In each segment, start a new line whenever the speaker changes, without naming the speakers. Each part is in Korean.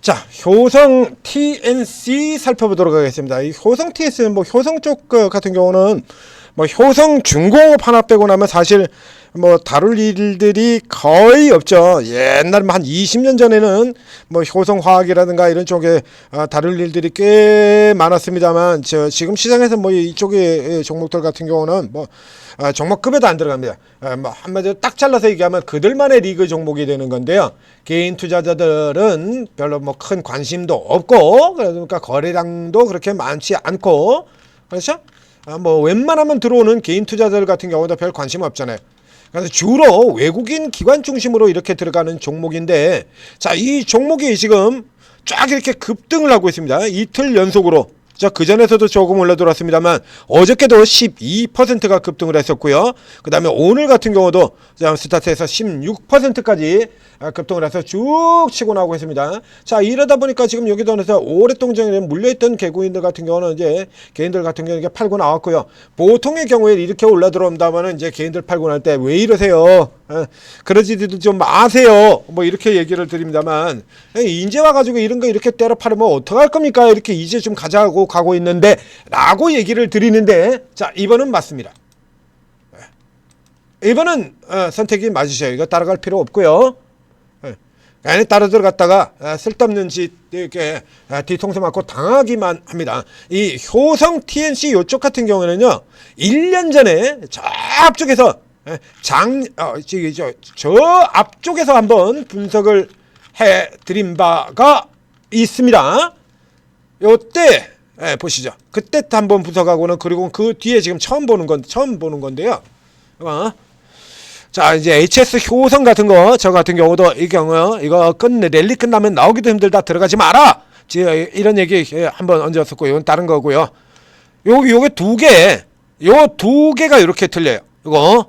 자, 효성 TNC 살펴보도록 하겠습니다. 이 효성 TNC는 뭐 효성 쪽 같은 경우는 뭐 효성 중공업 하나 빼고 나면 사실 뭐 다룰 일들이 거의 없죠. 옛날 한 20년 전에는 뭐 효성화학이라든가 이런 쪽에 다룰 일들이 꽤 많았습니다만 지금 시장에서 뭐 이쪽의 종목들 같은 경우는 뭐 종목급에도 안 들어갑니다. 뭐 한마디로 딱 잘라서 얘기하면 그들만의 리그 종목이 되는 건데요. 개인 투자자들은 별로 뭐 큰 관심도 없고 그러니까 거래량도 그렇게 많지 않고 그렇죠? 뭐 웬만하면 들어오는 개인 투자자들 같은 경우도 별 관심 없잖아요. 그래서 주로 외국인 기관 중심으로 이렇게 들어가는 종목인데, 자, 이 종목이 지금 쫙 이렇게 급등을 하고 있습니다. 이틀 연속으로. 자, 그전에서도 조금 올라들었습니다만 어저께도 12%가 급등을 했었고요. 그 다음에 오늘 같은 경우도 스타트에서 16%까지 급등을 해서 쭉 치고 나오고 있습니다. 자, 이러다 보니까 지금 여기도 오랫동안 물려있던 개구인들 같은 경우는 이제 개인들 같은 경우는 이게 팔고 나왔고요. 보통의 경우에 이렇게 올라 들어온다면 이제 개인들 팔고 날 때 왜 이러세요? 그러지도 좀 마세요. 뭐 이렇게 얘기를 드립니다만, 이제 와가지고 이런 거 이렇게 때려 팔으면 어떡할 겁니까? 이렇게 이제 좀 가자고 가고 있는데 라고 얘기를 드리는데, 자, 이번은 맞습니다. 이번은 선택이 맞으셔요. 이거 따라갈 필요 없고요. 안에 따라 들어갔다가 쓸데없는 짓 이렇게 뒤통수 맞고 당하기만 합니다. 이 효성 TNC 요쪽 같은 경우는요, 1년 전에 저 앞쪽에서 저 앞쪽에서 한번 분석을 해드린 바가 있습니다. 요때 보시죠. 그때 한번 분석하고는 그리고 그 뒤에 지금 처음 보는 건데요. 자, 이제 HS 효성 같은 거, 저 같은 경우도 이 경우 이거 랠리 끝나면 나오기도 힘들다, 들어가지 마라, 이런 얘기 한번 얹었었고, 이건 다른 거고요. 요게 요 두 개가 이렇게 틀려요. 이거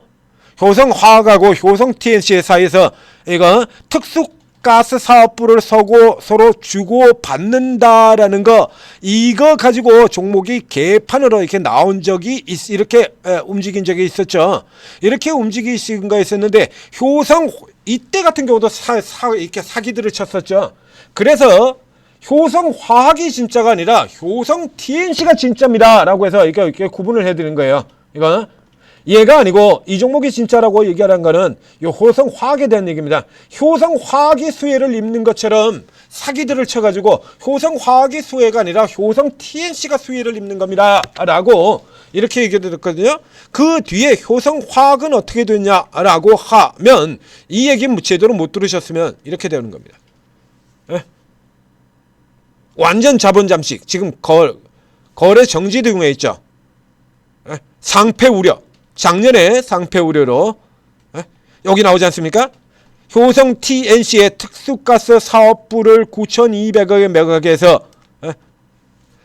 효성화학하고 효성 TNC 사이에서 이거 특수가스 사업부를 서로 주고 받는다라는 거, 이거 가지고 종목이 개판으로 이렇게 나온 적이 이렇게 움직인 적이 있었죠. 이렇게 움직이신 거 있었는데, 효성 이때 같은 경우도 이렇게 사기들을 쳤었죠. 그래서 효성화학이 진짜가 아니라 효성 TNC가 진짜입니다 라고 해서 이렇게 구분을 해드리는 거예요. 이거 얘가 아니고 이 종목이 진짜라고 얘기하는 거는 이 효성화학에 대한 얘기입니다. 효성화학이 수혜를 입는 것처럼 사기들을 쳐가지고 효성화학이 수혜가 아니라 효성 TNC가 수혜를 입는 겁니다 라고 이렇게 얘기했거든요. 그 뒤에 효성화학은 어떻게 됐냐라고 하면, 이 얘기 제대로 못 들으셨으면 이렇게 되는 겁니다. 완전 자본 잠식, 지금 거래 정지 등에 있죠. 상패 우려, 작년에 상패 우려로 여기 나오지 않습니까? 효성 TNC의 특수가스 사업부를 9,200억에 매각해서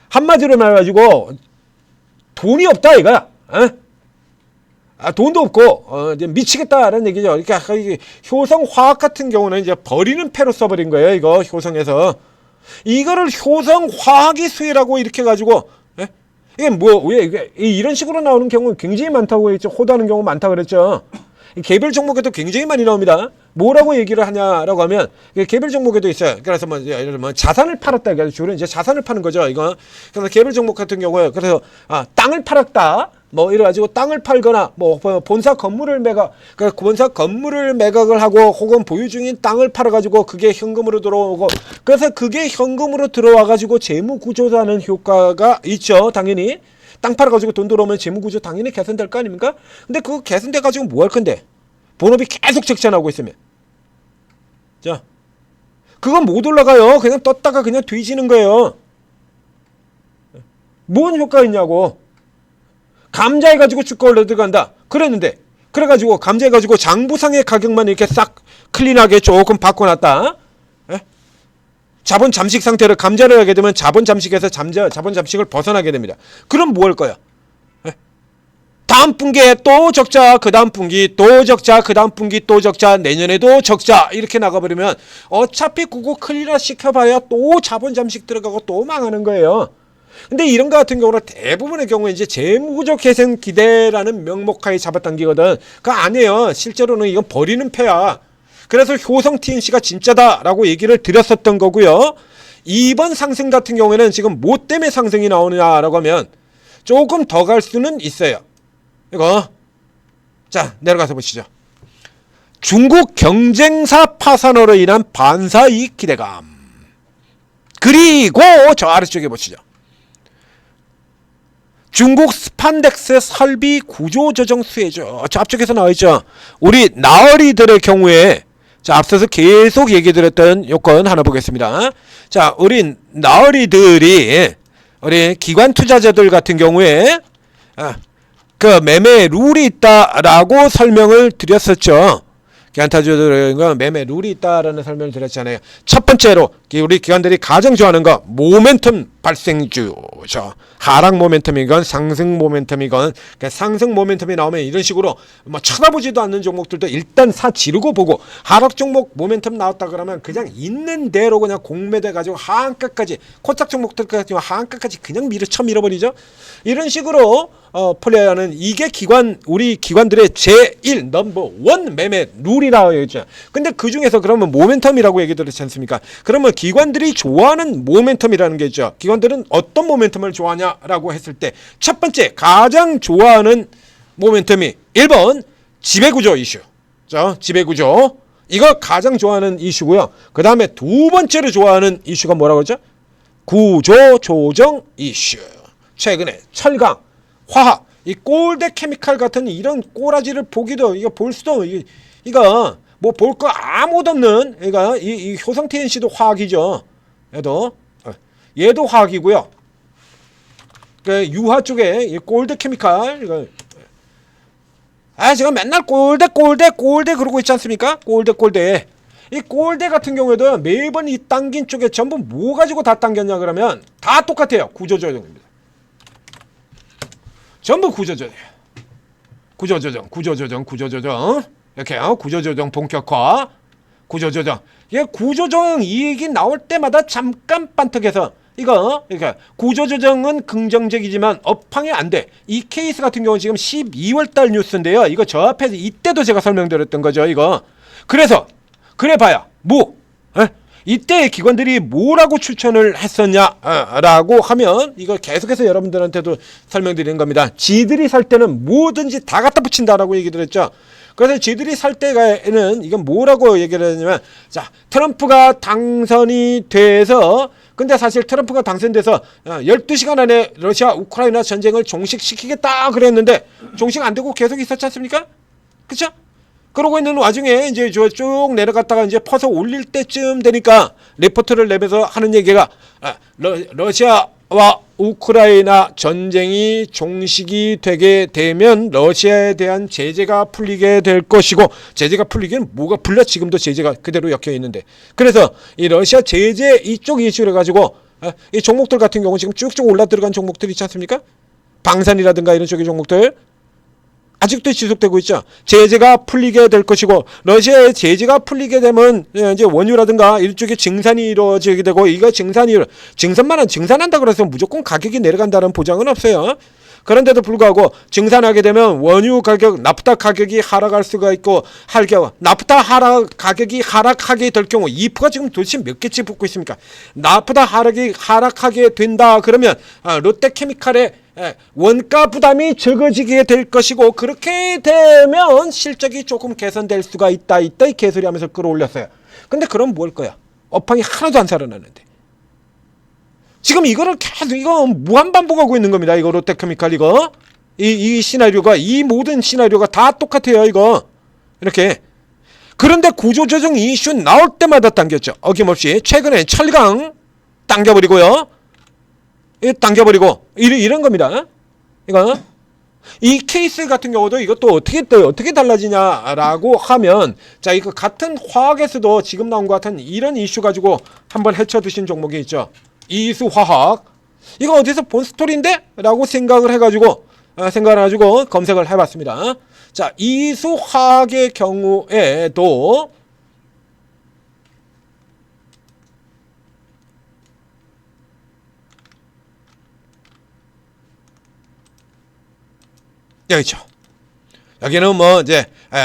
한마디로 말해가지고 돈이 없다 이거야. 돈도 없고 이제 미치겠다라는 얘기죠. 그러니까 효성화학 같은 경우는 이제 버리는 패로 써버린 거예요. 이거 효성에서 이거를 효성화학이 수혜라고 이렇게 가지고, 이게 왜 이런 식으로 나오는 경우 굉장히 많다고 했죠. 호도하는 경우 많다고 그랬죠. 개별 종목에도 굉장히 많이 나옵니다. 뭐라고 얘기를 하냐라고 하면, 개별 종목에도 있어요. 그래서 뭐 예를 들면 자산을 팔았다. 그래서 주로 이제 자산을 파는 거죠. 이거. 그래서 개별 종목 같은 경우에 그래서 땅을 팔았다. 뭐 이래가지고 땅을 팔거나 뭐 본사 건물을 본사 건물을 매각을 하고 혹은 보유 중인 땅을 팔아가지고 그게 현금으로 들어오고, 그래서 그게 현금으로 들어와가지고 재무구조라는 효과가 있죠. 당연히 땅 팔아가지고 돈 들어오면 재무구조 당연히 개선될 거 아닙니까? 근데 그거 개선돼가지고 뭐 할 건데? 본업이 계속 적자나고 있으면, 자, 그건 못 올라가요. 그냥 떴다가 그냥 뒤지는 거예요. 뭔 효과가 있냐고. 감자해가지고 주가 올라 들어간다 그랬는데, 그래가지고 감자해가지고 장부상의 가격만 이렇게 싹 클린하게 조금 바꿔놨다. 자본 잠식 상태를 감자를 하게 되면 자본 잠식에서 자본 잠식을 벗어나게 됩니다. 그럼 뭐 할 거야? 다음 분기에 또 적자, 그 다음 분기 또 적자, 그 다음 분기 또 적자, 내년에도 적자, 이렇게 나가버리면 어차피 그거 클리어 시켜봐야 또 자본 잠식 들어가고 또 망하는 거예요. 근데 이런 거 같은 경우는 대부분의 경우에 이제 재무구조 개선 기대라는 명목하에 잡아당기거든. 그거 아니에요. 실제로는 이건 버리는 패야. 그래서 효성 TNC가 진짜다라고 얘기를 드렸었던 거고요. 이번 상승 같은 경우에는 지금 뭐 때문에 상승이 나오느냐라고 하면 조금 더 갈 수는 있어요. 이거 자 내려가서 보시죠. 중국 경쟁사 파산으로 인한 반사이익 기대감. 그리고 저 아래쪽에 보시죠. 중국 스판덱스 설비 구조 조정 수혜죠. 저 앞쪽에서 나와있죠. 우리 나어리들의 경우에 자 앞서서 계속 얘기 드렸던 요건 하나 보겠습니다. 자 우리 나어리들이 우리 기관 투자자들 같은 경우에 그 매매 룰이 있다라고 설명을 드렸었죠. 기관투자자들은 매매 룰이 있다라는 설명을 드렸잖아요. 첫 번째로 우리 기관들이 가장 좋아하는 거 모멘텀 발생주죠. 하락 모멘텀이건 상승 모멘텀이건 그러니까 상승 모멘텀이 나오면 이런 식으로 뭐 쳐다보지도 않는 종목들도 일단 사 지르고 보고 하락 종목 모멘텀 나왔다 그러면 그냥 있는 대로 그냥 공매돼 가지고 하한가까지 코스닥 종목들까지 하한가까지 그냥 밀어버리죠. 이런 식으로 플레이하는 이게 우리 기관들의 제1 넘버 원 매매 룰이라고 했죠. 근데 그 중에서 그러면 모멘텀이라고 얘기 들었지 않습니까? 그러면 기관들이 좋아하는 모멘텀이라는 게 있죠. 기관들은 어떤 모멘텀을 좋아하냐라고 했을 때 첫 번째 가장 좋아하는 모멘텀이 1번 지배구조 이슈. 지배구조. 이거 가장 좋아하는 이슈고요. 그 다음에 두 번째로 좋아하는 이슈가 뭐라고 그러죠? 구조 조정 이슈. 최근에 철강, 화학, 이 골드 케미칼 같은 이런 꼬라지를 보기도 이거 볼 수도 이거 뭐 볼 거 아무도 없는 그러니까 이 효성 TNC도 화학이죠. 얘도 화학이고요. 그 유화 쪽에 이 골드 케미칼 이거 제가 맨날 골드 그러고 있지 않습니까? 골드. 이 골드 같은 경우에도 매번 이 당긴 쪽에 전부 뭐 가지고 다 당겼냐 그러면 다 똑같아요. 구조조정입니다. 전부 구조조정. 이렇게 구조조정 본격화. 구조조정. 이게 구조조정 이익이 나올 때마다 잠깐 반턱해서 이거 그러니까 구조조정은 긍정적이지만 업황이 안 돼. 이 케이스 같은 경우는 지금 12월달 뉴스인데요. 이거 저 앞에서 이때도 제가 설명드렸던 거죠. 이거. 그래서 그래봐야 뭐 이때 기관들이 뭐라고 추천을 했었냐라고 하면 이거 계속해서 여러분들한테도 설명드리는 겁니다. 지들이 살 때는 뭐든지 다 갖다 붙인다라고 얘기를 했죠. 그래서 지들이 살 때는 이건 뭐라고 얘기를 했냐면 자 트럼프가 당선이 돼서 근데 사실 트럼프가 당선돼서 12시간 안에 러시아 우크라이나 전쟁을 종식시키겠다 그랬는데 종식 안 되고 계속 있었지 않습니까? 그쵸? 그러고 있는 와중에 이제 쭉 내려갔다가 이제 퍼서 올릴 때쯤 되니까 리포트를 내면서 하는 얘기가 러시아와 우크라이나 전쟁이 종식이 되게 되면 러시아에 대한 제재가 풀리게 될 것이고 제재가 풀리기는 뭐가 풀려 지금도 제재가 그대로 엮여 있는데 그래서 이 러시아 제재 이쪽 이슈를 가지고 이 종목들 같은 경우 지금 쭉쭉 올라 들어간 종목들 있지 않습니까? 방산이라든가 이런 쪽의 종목들 아직도 지속되고 있죠. 제재가 풀리게 될 것이고 러시아의 제재가 풀리게 되면 이제 원유라든가 이쪽에 증산이 이루어지게 되고 이거 증산한다 그래서 무조건 가격이 내려간다는 보장은 없어요. 그런데도 불구하고 증산하게 되면 원유 가격, 나프타 가격이 하락할 수가 있고 나프타 가격이 하락하게 될 경우 이프가 지금 도대체 몇 개씩 붙고 있습니까? 나프타 하락하게 된다 그러면 롯데케미칼의 원가 부담이 적어지게 될 것이고 그렇게 되면 실적이 조금 개선될 수가 있다 이 개소리 하면서 끌어올렸어요. 근데 그럼 뭘 거야? 업황이 하나도 안 살아나는데 지금 이거를 계속 이거 무한반복하고 있는 겁니다. 이거 롯데케미칼 이거 이 시나리오가 이 모든 시나리오가 다 똑같아요. 이거 이렇게 그런데 구조조정 이슈 나올 때마다 당겼죠. 어김없이 최근에 철강 당겨버리고요. 당겨버리고 이런 겁니다. 이거 이 케이스 같은 경우도 이것도 어떻게 달라지냐라고 하면 자 이거 같은 화학에서도 지금 나온 것 같은 이런 이슈 가지고 한번 헤쳐드신 종목이 있죠. 이수화학 이거 어디서 본 스토리인데? 라고 생각을 해가지고 검색을 해봤습니다. 자 이수화학의 경우에도 여기 있죠. 여기는 뭐 이제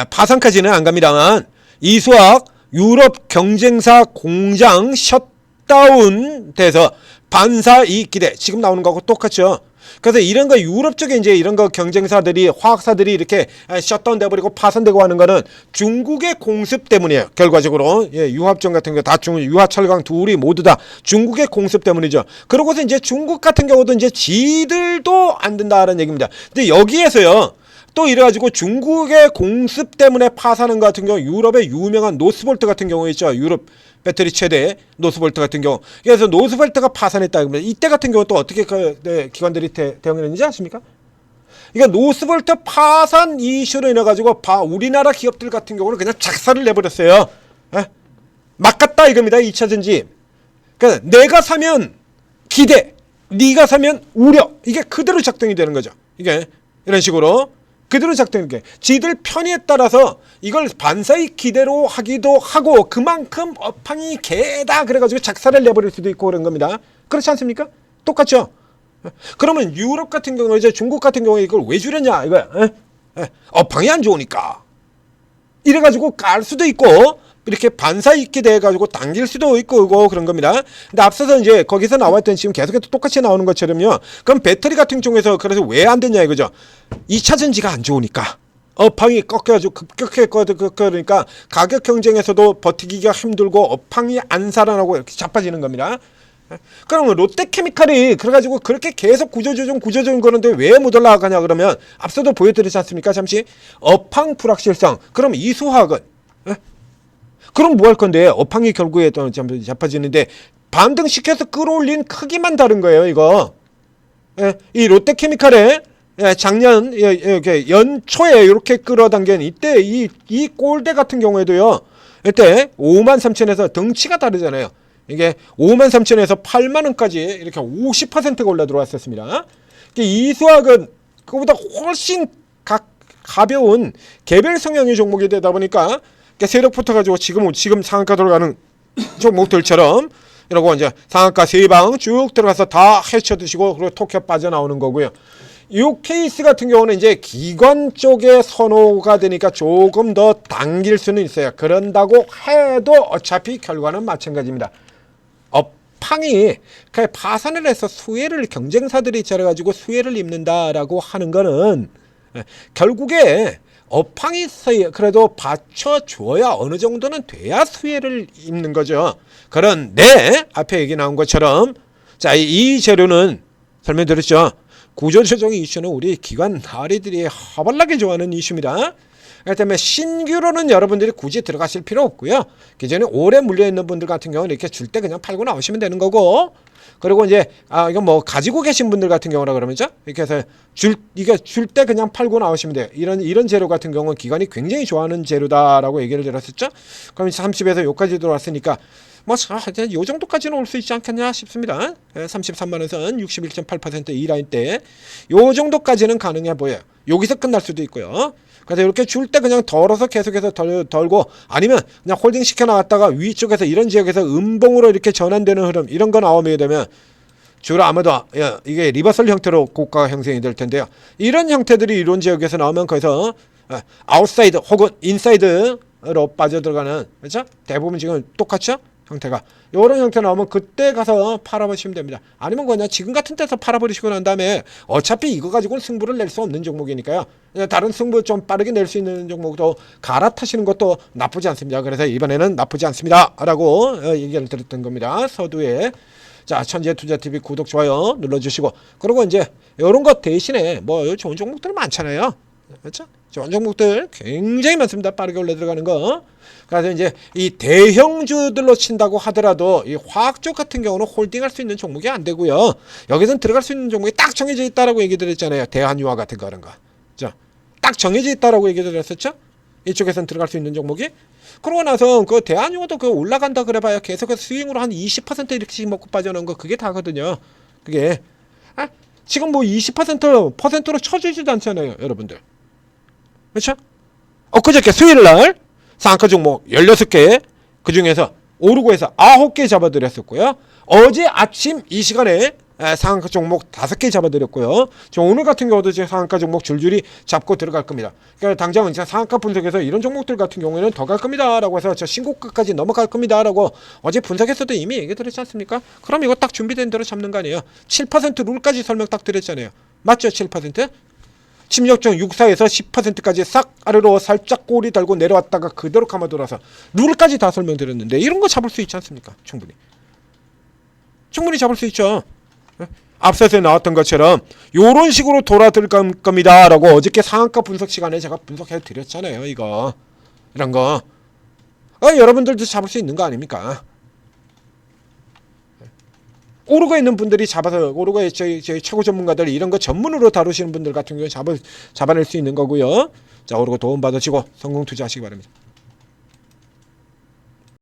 파산까지는 안 갑니다만 이수학 유럽 경쟁사 공장 셧다운 돼서 반사 이익 기대 지금 나오는 거하고 똑같죠. 그래서 이런 거 유럽 쪽에 이제 이런 거 경쟁사들이 화학사들이 이렇게 셧다운 돼버리고 파산되고 하는 거는 중국의 공습 때문이에요. 결과적으로 유합전 같은 거 다 유화철강 둘이 모두 다 중국의 공습 때문이죠. 그러고서 이제 중국 같은 경우도 이제 지들도 안 된다라는 얘기입니다. 근데 여기에서요. 또 이래가지고 중국의 공습 때문에 파산한 것 같은 경우 유럽의 유명한 노스볼트 같은 경우 있죠. 유럽 배터리 최대 노스볼트 같은 경우. 그래서 노스볼트가 파산했다. 이때 같은 경우 또 어떻게 기관들이 대응했는지 아십니까? 그러니까 노스볼트 파산 이슈로 인해가지고 우리나라 기업들 같은 경우는 그냥 작사를 내버렸어요. 막갔다 이겁니다. 2차 전지. 그러니까 내가 사면 기대, 네가 사면 우려. 이게 그대로 작동이 되는 거죠. 이게 이런 식으로. 그대로 작동하는 게 지들 편의에 따라서 이걸 반사익 기대로 하기도 하고 그만큼 업황이 개다 그래가지고 작사를 내버릴 수도 있고 그런 겁니다. 그렇지 않습니까? 똑같죠? 그러면 유럽 같은 경우는 이제 중국 같은 경우에 이걸 왜 줄였냐 이거야. 업황이 안 좋으니까 이래가지고 깔 수도 있고 이렇게 반사익 기대해가지고 당길 수도 있고 그런 겁니다. 근데 앞서서 이제 거기서 나왔던 지금 계속해서 똑같이 나오는 것처럼요. 그럼 배터리 같은 경우에서 그래서 왜 안 됐냐 이거죠. 2차 전지가 안 좋으니까 업황이 꺾여가지고 급격하게 그러니까 가격 경쟁에서도 버티기가 힘들고 업황이 안 살아나고 이렇게 자빠지는 겁니다. 그러면 롯데케미칼이 그래가지고 그렇게 계속 구조조정 거는데 왜 못 올라가냐 그러면 앞서도 보여드리지 않습니까? 잠시 업황 불확실성. 그럼 이수화학은 그럼 뭐 할 건데 업황이 결국에 또 자빠지는데 반등시켜서 끌어올린 크기만 다른 거예요 이거. 이 롯데케미칼에 작년 연초에 이렇게 끌어당긴 이때 이 꼴대 같은 경우에도요. 이때 53,000에서 덩치가 다르잖아요. 이게 53,000에서 80,000원까지 이렇게 50%가 올라 들어왔었습니다. 이수학은 그보다 훨씬 가벼운 개별 성향의 종목이 되다 보니까 세력 붙어가지고 지금 상한가 들어가는 종목들처럼 이러고 이제 상한가 3방 쭉 들어가서 다 헤쳐 드시고 그리고 톡해 빠져나오는 거고요. 이 케이스 같은 경우는 이제 기관 쪽에 선호가 되니까 조금 더 당길 수는 있어요. 그런다고 해도 어차피 결과는 마찬가지입니다. 업황이 파산을 해서 수혜를 경쟁사들이 차려가지고 수혜를 입는다라고 하는 거는 결국에 업황이 그래도 받쳐줘야 어느 정도는 돼야 수혜를 입는 거죠. 그런데 앞에 얘기 나온 것처럼 자, 이 재료는 설명드렸죠. 구조조정 이슈는 우리 기관 나리들이 허벌나게 좋아하는 이슈입니다. 그렇기 때문에 신규로는 여러분들이 굳이 들어가실 필요 없고요. 기존에 오래 물려있는 분들 같은 경우는 이렇게 줄 때 그냥 팔고 나오시면 되는 거고, 그리고 이제 이건 뭐 가지고 계신 분들 같은 경우라 그러면죠. 이렇게 해서 이게 줄 때 그냥 팔고 나오시면 돼요. 이런 재료 같은 경우는 기관이 굉장히 좋아하는 재료다라고 얘기를 드렸었죠. 그럼 30에서 여기까지 들어왔으니까 뭐 요 정도까지는 올 수 있지 않겠냐 싶습니다. 33만원 선 61.8% 이 라인 때 요 정도까지는 가능해 보여요. 여기서 끝날 수도 있고요. 그래서 이렇게 줄 때 그냥 덜어서 계속해서 덜고 아니면 그냥 홀딩 시켜 나갔다가 위쪽에서 이런 지역에서 음봉으로 이렇게 전환되는 흐름 이런 거 나오게 되면 주로 아마도 이게 리버설 형태로 고가가 형성이 될 텐데요. 이런 형태들이 이런 지역에서 나오면 거기서 아웃사이드 혹은 인사이드로 빠져들어가는, 그렇죠? 대부분 지금 똑같죠? 형태가 이런 형태 나오면 그때 가서 팔아보시면 됩니다. 아니면 그냥 지금 같은 데서 팔아버리시고 난 다음에 어차피 이거 가지고는 승부를 낼 수 없는 종목이니까요. 다른 승부 좀 빠르게 낼 수 있는 종목도 갈아타시는 것도 나쁘지 않습니다. 그래서 이번에는 나쁘지 않습니다 라고 얘기를 드렸던 겁니다. 서두에 자, 천재투자TV 구독 좋아요 눌러주시고, 그리고 이제 이런 것 대신에 뭐 좋은 종목들 많잖아요. 그렇죠? 좋은 종목들 굉장히 많습니다. 빠르게 올려 들어가는 거. 그래서 이제 이 대형주들로 친다고 하더라도 이 화학 쪽 같은 경우는 홀딩할 수 있는 종목이 안 되고요. 여기서는 들어갈 수 있는 종목이 딱 정해져 있다라고 얘기 드렸잖아요. 대한유화 같은 거 그런 거. 자, 딱 정해져 있다라고 얘기 드렸었죠. 이쪽에서는 들어갈 수 있는 종목이. 그러고 나서 그 대한유화도 그 올라간다 그래봐야 계속해서 스윙으로 한 20% 이렇게씩 먹고 빠져나온 거 그게 다거든요. 그게 지금 뭐 20%로 쳐주지도 않잖아요, 여러분들. 그렇죠? 엊그저께 수요일날 상한가 종목 16개 그 중에서 오르고 해서 9개 잡아드렸었고요. 어제 아침 이 시간에 상한가 종목 5개 잡아드렸고요. 저 오늘 같은 경우도 제 상한가 종목 줄줄이 잡고 들어갈 겁니다. 그러니까 당장은 제 상한가 분석에서 이런 종목들 같은 경우에는 더 갈 겁니다 라고 해서 저 신고가까지 넘어갈 겁니다 라고 어제 분석에서도 이미 얘기 드렸지 않습니까? 그럼 이거 딱 준비된 대로 잡는 거 아니에요. 7% 룰까지 설명 딱 드렸잖아요. 맞죠? 7%? 침략적 64에서 10%까지 싹 아래로 살짝 꼬리 달고 내려왔다가 그대로 감아 돌아서 룰까지 다 설명드렸는데 이런 거 잡을 수 있지 않습니까? 충분히 잡을 수 있죠. 앞서서 나왔던 것처럼 요런 식으로 돌아들 겁니다 라고 어저께 상한가 분석 시간에 제가 분석해 드렸잖아요. 이런 거 여러분들도 잡을 수 있는 거 아닙니까? 오르고 있는 분들이 오르고의 저희 최고 전문가들 이런 거 전문으로 다루시는 분들 같은 경우에 잡아낼 수 있는 거고요. 자, 오르고 도움 받으시고 성공 투자하시기 바랍니다.